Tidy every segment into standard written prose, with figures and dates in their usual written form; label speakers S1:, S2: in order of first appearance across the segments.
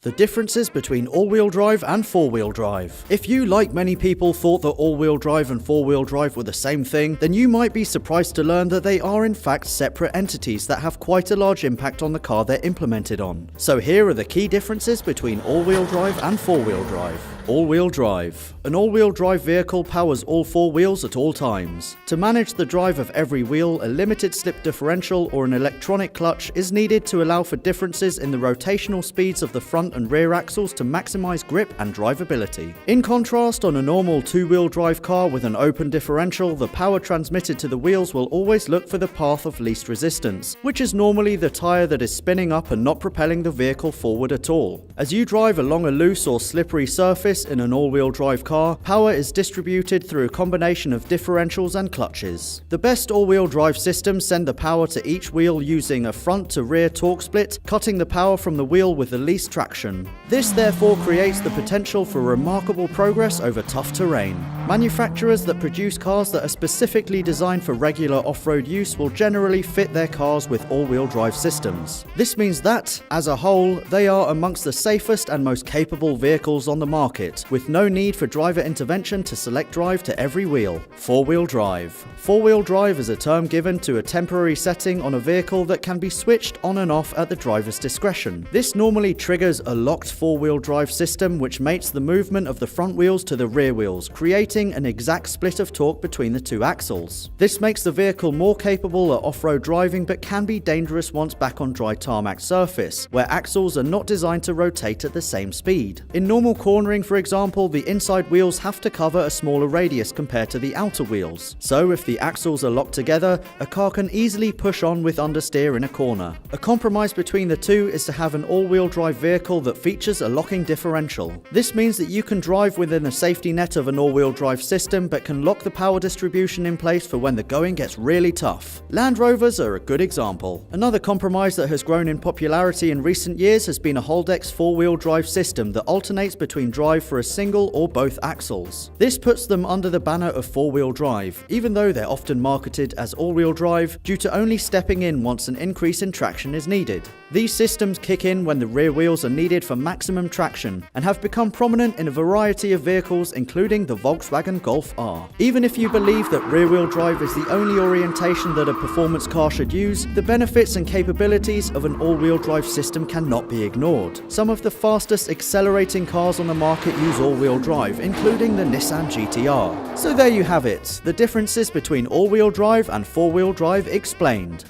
S1: The differences between all-wheel drive and four-wheel drive. If you, like many people, thought that all-wheel drive and four-wheel drive were the same thing, then you might be surprised to learn that they are in fact separate entities that have quite a large impact on the car they're implemented on. So here are the key differences between all-wheel drive and four-wheel drive. All-wheel drive. An all-wheel drive vehicle powers all four wheels at all times. To manage the drive of every wheel, a limited slip differential or an electronic clutch is needed to allow for differences in the rotational speeds of the front and rear axles to maximize grip and drivability. In contrast, on a normal two-wheel drive car with an open differential, the power transmitted to the wheels will always look for the path of least resistance, which is normally the tire that is spinning up and not propelling the vehicle forward at all. As you drive along a loose or slippery surface in an all-wheel drive car, power is distributed through a combination of differentials and clutches. The best all-wheel drive systems send the power to each wheel using a front-to-rear torque split, cutting the power from the wheel with the least traction. This therefore creates the potential for remarkable progress over tough terrain. Manufacturers that produce cars that are specifically designed for regular off-road use will generally fit their cars with all-wheel drive systems. This means that, as a whole, they are amongst the safest and most capable vehicles on the market, with no need for driver intervention to select drive to every wheel. Four-wheel drive. Four-wheel drive is a term given to a temporary setting on a vehicle that can be switched on and off at the driver's discretion. This normally triggers a locked four-wheel drive system which mates the movement of the front wheels to the rear wheels, creating an exact split of torque between the two axles. This makes the vehicle more capable at off-road driving but can be dangerous once back on dry tarmac surface, where axles are not designed to rotate at the same speed. In normal cornering, for example, the inside wheels have to cover a smaller radius compared to the outer wheels. So if the axles are locked together, a car can easily push on with understeer in a corner. A compromise between the two is to have an all-wheel drive vehicle that features a locking differential. This means that you can drive within a safety net of an all-wheel drive system but can lock the power distribution in place for when the going gets really tough. Land Rovers are a good example. Another compromise that has grown in popularity in recent years has been a Holdex four-wheel drive system that alternates between drive for a single or both axles. This puts them under the banner of four-wheel drive, even though they're often marketed as all-wheel drive due to only stepping in once an increase in traction is needed. These systems kick in when the rear wheels are needed for maximum traction and have become prominent in a variety of vehicles including the Volkswagen Golf R. Even if you believe that rear-wheel drive is the only orientation that a performance car should use, the benefits and capabilities of an all-wheel drive system cannot be ignored. Some of the fastest accelerating cars on the market use all-wheel drive, including the Nissan GT-R. So there you have it, the differences between all-wheel drive and four-wheel drive explained.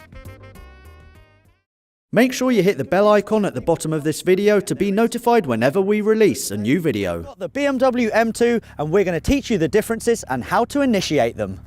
S1: Make sure you hit the bell icon at the bottom of this video to be notified whenever we release a new video. We've got the BMW M2 and we're going to teach you the differences and how to initiate them.